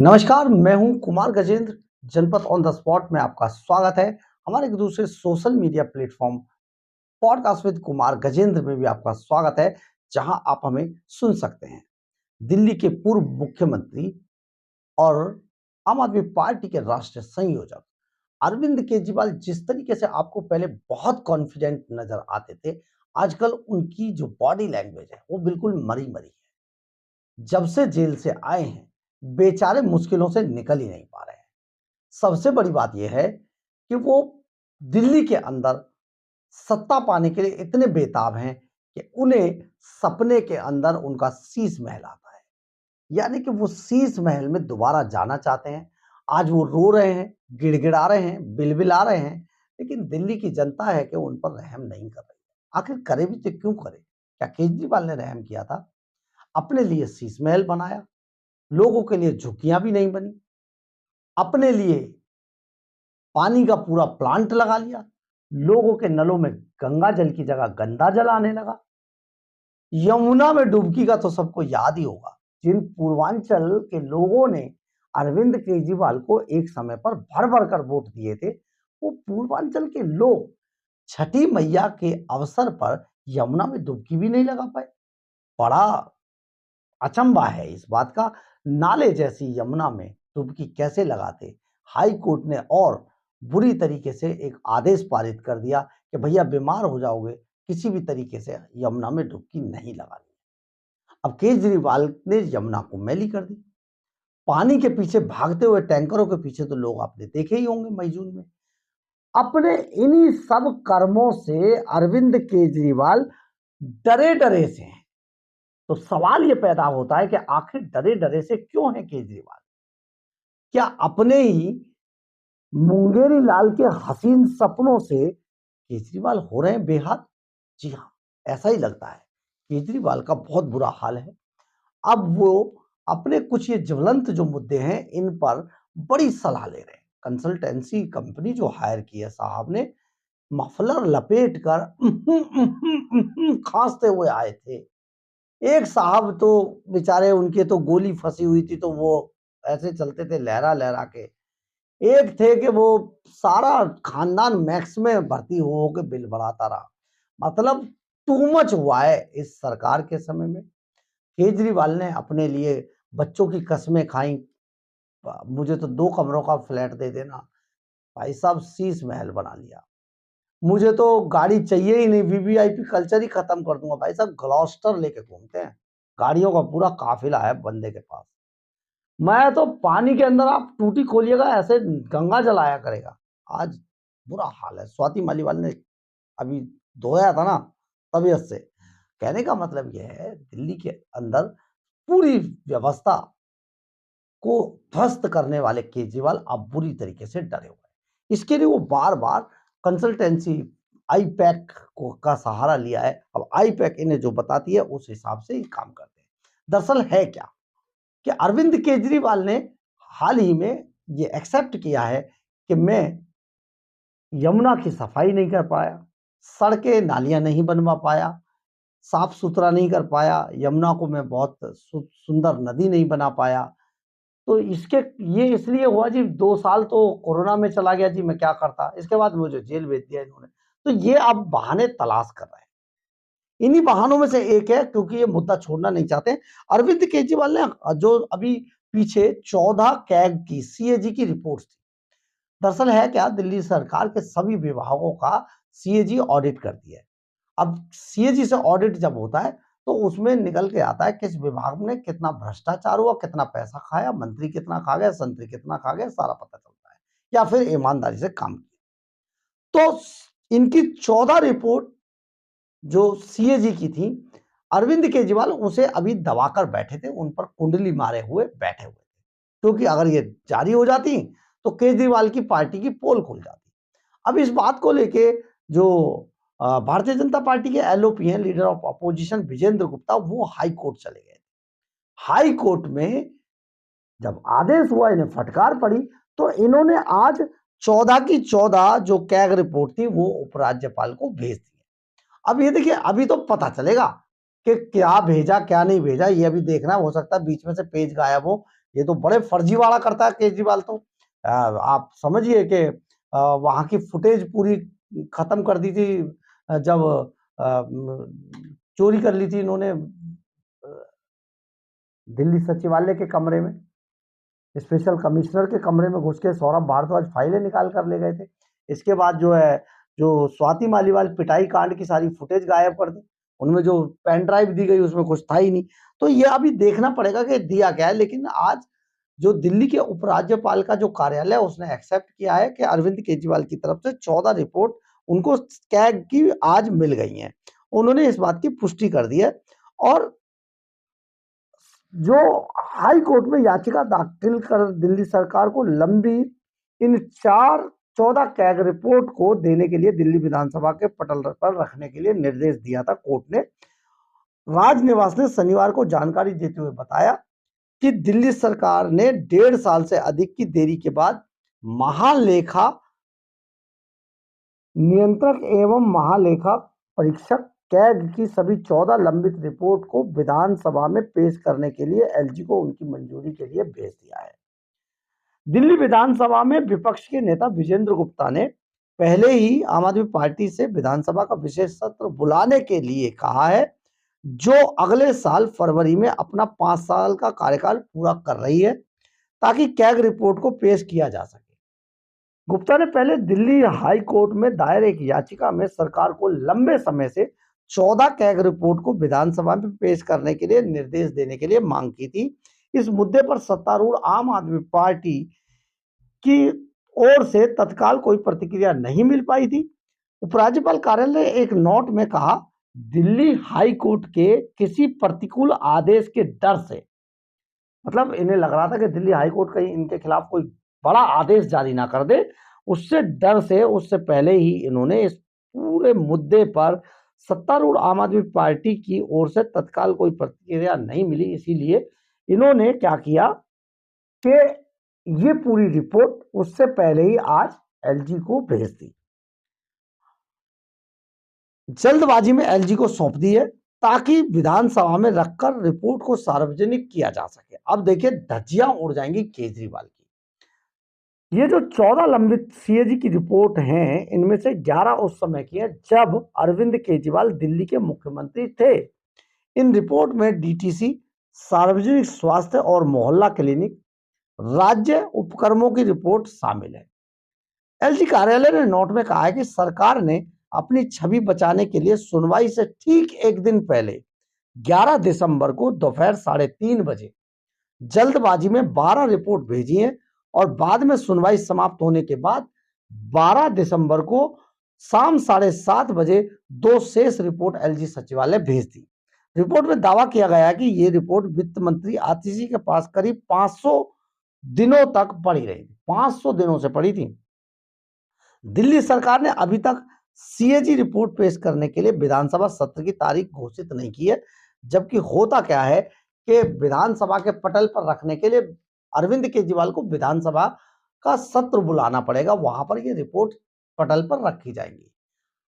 नमस्कार, मैं हूं कुमार गजेंद्र। जनपद ऑन द स्पॉट में आपका स्वागत है। हमारे एक दूसरे social media platform podcast with Kumar Gajendra में भी आपका स्वागत है, जहां आप हमें सुन सकते हैं। दिल्ली के पूर्व मुख्यमंत्री और आम आदमी पार्टी के राष्ट्रीय संयोजक अरविंद केजरीवाल जिस तरीके से आपको पहले बहुत कॉन्फिडेंट नजर आते थे, आजकल उनकी जो बॉडी लैंग्वेज है वो बिल्कुल मरी मरी है। जब से जेल से आए हैं, बेचारे मुश्किलों से निकल ही नहीं पा रहे हैं। सबसे बड़ी बात यह है कि वो दिल्ली के अंदर सत्ता पाने के लिए इतने बेताब हैं कि उन्हें सपने के अंदर उनका शीश महल आता है। यानी कि वो शीश महल में दोबारा जाना चाहते हैं। आज वो रो रहे हैं, गिड़गिड़ा रहे हैं, बिलबिला रहे हैं, लेकिन दिल्ली की जनता है कि उन पर रहम नहीं कर रही है। आखिर करे भी तो क्यों करे? क्या केजरीवाल ने रहम किया था? अपने लिए शीश महल बनाया, लोगों के लिए झुग्गियां भी नहीं बनी, अपने लिए पानी का पूरा प्लांट लगा लिया, लोगों के नलों में गंगा जल की जगह गंदा जल आने लगा। यमुना में डुबकी का तो सबको याद ही होगा। जिन पूर्वांचल के लोगों ने अरविंद केजरीवाल को एक समय पर भर भर कर वोट दिए थे, वो पूर्वांचल के लोग छठी मैया के अवसर पर यमुना में डुबकी भी नहीं लगा पाए। बड़ा अचंभा है इस बात का। नाले जैसी यमुना में डुबकी कैसे लगाते? हाई कोर्ट ने और बुरी तरीके से एक आदेश पारित कर दिया कि भैया बीमार हो जाओगे, किसी भी तरीके से यमुना में डुबकी नहीं लगानी। अब केजरीवाल ने यमुना को मैली कर दी। पानी के पीछे भागते हुए टैंकरों के पीछे तो लोग आपने देखे ही होंगे मई जून में। अपने इन्हीं सब कर्मों से अरविंद केजरीवाल डरे डरे से हैं। तो सवाल ये पैदा होता है कि आखिर डरे डरे से क्यों है केजरीवाल? क्या अपने ही मुंगेरी लाल के हसीन सपनों से केजरीवाल हो रहे हैं बेहाल? जी हाँ, ऐसा ही लगता है। केजरीवाल का बहुत बुरा हाल है। अब वो अपने कुछ ये ज्वलंत जो मुद्दे हैं इन पर बड़ी सलाह ले रहे हैं। कंसल्टेंसी कंपनी जो हायर की है साहब ने, मफलर लपेट कर खांसते हुए आए थे। एक साहब तो बेचारे, उनके तो गोली फंसी हुई थी तो वो ऐसे चलते थे लहरा लहरा के। एक थे कि वो सारा खानदान मैक्स में भर्ती हो के बिल बढ़ाता रहा। मतलब टू मच हुआ है इस सरकार के समय में। केजरीवाल ने अपने लिए बच्चों की कस्में खाई, मुझे तो 2 कमरों का फ्लैट दे देना। भाई साहब शीश महल बना लिया। मुझे तो गाड़ी चाहिए ही नहीं, वीवीआईपी कल्चर ही खत्म कर दूंगा। भाई साहब ग्लॉस्टर लेके घूमते हैं, गाड़ियों का पूरा काफिला है बंदे के पास। मैं तो पानी के अंदर आप टूटी खोलिएगा ऐसे गंगा जल आया करेगा। आज बुरा हाल है। स्वाति मालीवाल ने अभी धोया था ना तबीयत से। कहने का मतलब यह है, दिल्ली के अंदर पूरी व्यवस्था को ध्वस्त करने वाले केजरीवाल अब बुरी तरीके से डरे हुए हैं। इसके लिए वो बार बार कंसल्टेंसी आईपैक को का सहारा लिया है। अब आईपैक इन्हें जो बताती है उस हिसाब से ही काम करते हैं। दरअसल है क्या कि अरविंद केजरीवाल ने हाल ही में ये एक्सेप्ट किया है कि मैं यमुना की सफाई नहीं कर पाया, सड़कें नालियां नहीं बनवा पाया, साफ सुथरा नहीं कर पाया, यमुना को मैं बहुत सुंदर नदी नहीं बना पाया। तो इसके ये इसलिए हुआ जी, 2 साल तो कोरोना में चला गया जी, मैं क्या करता? इसके बाद मुझे जेल भेज दिया इन्होंने। तो ये अब बहाने तलाश कर रहे हैं। इन्हीं बहानों में से एक है, क्योंकि ये मुद्दा छोड़ना नहीं चाहते। अरविंद केजरीवाल ने जो अभी पीछे 14 कैग की सीएजी की रिपोर्ट्स थी। दरअसल है क्या, दिल्ली सरकार के सभी विभागों का सीएजी ऑडिट करती है। अब सीएजी से ऑडिट जब होता है तो उसमें निकल के आता है किस विभाग में कितना भ्रष्टाचार हुआ, कितना पैसा खाया, मंत्री कितना खा गया, संतरी कितना खा गया, सारा पता चलता है, या फिर ईमानदारी से काम किया। तो इनकी 14 रिपोर्ट जो सीएजी की थी, अरविंद केजरीवाल उसे अभी दबाकर बैठे थे, उन पर कुंडली मारे हुए बैठे हुए थे, क्योंकि अगर ये जारी हो जाती तो केजरीवाल की पार्टी की पोल खुल जाती। अब इस बात को लेके जो भारतीय जनता पार्टी के एलओपी हैं, leader of opposition Vijender Gupta, वो हाई कोर्ट चले गए। हाई कोर्ट में जब आदेश हुआ, इन्हें फटकार पड़ी, तो इन्होंने आज 14 की 14 जो कैग रिपोर्ट थी वो उपराज्यपाल को भेज दी। अब ये देखिए, अभी तो पता चलेगा कि क्या भेजा क्या नहीं भेजा, ये अभी देखना। हो सकता है बीच में से पेज गायब हो, ये तो बड़े फर्जीवाड़ा करता है केजरीवाल तो। आप समझिए कि वहाँ की फुटेज पूरी खत्म कर दी थी जब चोरी कर ली थी इन्होंने दिल्ली सचिवालय के कमरे में, स्पेशल कमिश्नर के कमरे में घुस के सौरभ भारद्वाज फाइलें निकाल कर ले गए थे। इसके बाद जो है, जो स्वाति मालीवाल पिटाई कांड की सारी फुटेज गायब कर दी। उनमें जो पेन ड्राइव दी गई उसमें कुछ था ही नहीं। तो ये अभी देखना पड़ेगा कि दिया क्या है। लेकिन आज जो दिल्ली के उपराज्यपाल का जो कार्यालय है उसने एक्सेप्ट किया है कि अरविंद केजरीवाल की तरफ से 14 रिपोर्ट उनको कैग की आज मिल गई हैं। उन्होंने इस बात की पुष्टि कर दी है और जो हाई कोर्ट में याचिका दाखिल कर दिल्ली सरकार को लंबी इन 14 कैग रिपोर्ट को देने के लिए दिल्ली विधानसभा के पटल पर रखने के लिए निर्देश दिया था कोर्ट ने। राजनिवास ने शनिवार को जानकारी देते हुए बताया कि दिल्ली सरकार ने 1.5 साल से अधिक की देरी के बाद महालेखा नियंत्रक एवं महालेखा परीक्षक कैग की सभी 14 लंबित रिपोर्ट को विधानसभा में पेश करने के लिए एलजी को उनकी मंजूरी के लिए भेज दिया है। दिल्ली विधानसभा में विपक्ष के नेता विजेंद्र गुप्ता ने पहले ही आम आदमी पार्टी से विधानसभा का विशेष सत्र बुलाने के लिए कहा है, जो अगले साल फरवरी में अपना 5 साल का कार्यकाल पूरा कर रही है, ताकि कैग रिपोर्ट को पेश किया जा सके। गुप्ता ने पहले दिल्ली हाई कोर्ट में दायर एक याचिका में सरकार को लंबे समय से 14 कैग रिपोर्ट को विधानसभा में पेश करने के लिए निर्देश देने के लिए मांग की थी। इस मुद्दे पर सत्तारूढ़ आम आदमी पार्टी की ओर से तत्काल कोई प्रतिक्रिया नहीं मिल पाई थी। उपराज्यपाल कार्यालय ने एक नोट में कहा, दिल्ली हाई कोर्ट के किसी प्रतिकूल आदेश के डर से, मतलब इन्हें लग रहा था कि दिल्ली हाई कोर्ट कहीं इनके खिलाफ कोई बड़ा आदेश जारी ना कर दे, उससे डर से उससे पहले ही इन्होंने इस पूरे मुद्दे पर सत्तारूढ़ आम आदमी पार्टी की ओर से तत्काल कोई प्रतिक्रिया नहीं मिली। इसीलिए इन्होंने क्या किया कि ये पूरी रिपोर्ट उससे पहले ही आज एलजी को भेज दी, जल्दबाजी में एलजी को सौंप दी है, ताकि विधानसभा में रखकर रिपोर्ट को सार्वजनिक किया जा सके। अब देखिए धज्जियां उड़ जाएंगी केजरीवाल की। ये जो 14 लंबित सीएजी की रिपोर्ट हैं, इनमें से 11 उस समय की है जब अरविंद केजरीवाल दिल्ली के मुख्यमंत्री थे। इन रिपोर्ट में डीटीसी, सार्वजनिक स्वास्थ्य और मोहल्ला क्लिनिक, राज्य उपक्रमों की रिपोर्ट शामिल है। एलजी कार्यालय ने नोट में कहा है कि सरकार ने अपनी छवि बचाने के लिए सुनवाई से ठीक एक दिन पहले 11 दिसंबर को दोपहर 3:30 बजे जल्दबाजी में 12 रिपोर्ट भेजी हैं और बाद में सुनवाई समाप्त होने के बाद 12 दिसंबर को शाम 7:30 बजे 2 शेष रिपोर्ट एलजी सचिवालय भेज दी। रिपोर्ट में दावा किया गया है कि ये रिपोर्ट वित्त मंत्री आतिशी के पास करीब 500 दिनों तक पड़ी रही, 500 दिनों से पड़ी थी। दिल्ली सरकार ने अभी तक सीएजी रिपोर्ट पेश करने के लिए विधानसभा सत्र की तारीख घोषित नहीं की है, जबकि होता क्या है कि विधानसभा के पटल पर रखने के लिए अरविंद केजरीवाल को विधानसभा का सत्र बुलाना पड़ेगा, वहां पर ये रिपोर्ट पटल पर रखी जाएंगी।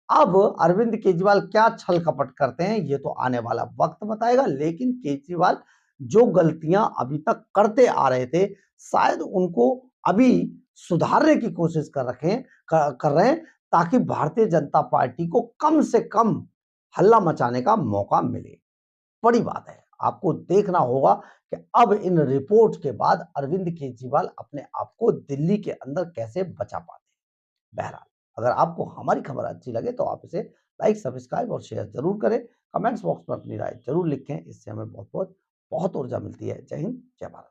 अब अरविंद केजरीवाल क्या छल कपट करते हैं ये तो आने वाला वक्त बताएगा, लेकिन केजरीवाल जो गलतियां अभी तक करते आ रहे थे, शायद उनको अभी सुधारने की कोशिश कर रहे हैं, ताकि भारतीय जनता पार्टी को कम से कम हल्ला मचाने का मौका मिले। बड़ी बात है, आपको देखना होगा कि अब इन रिपोर्ट के बाद अरविंद केजरीवाल अपने आप को दिल्ली के अंदर कैसे बचा पाते हैं। बहरहाल, अगर आपको हमारी खबर अच्छी लगे तो आप इसे लाइक, सब्सक्राइब और शेयर जरूर करें। कमेंट्स बॉक्स में अपनी राय जरूर लिखें, इससे हमें बहुत ऊर्जा मिलती है। जय हिंद, जय भारत।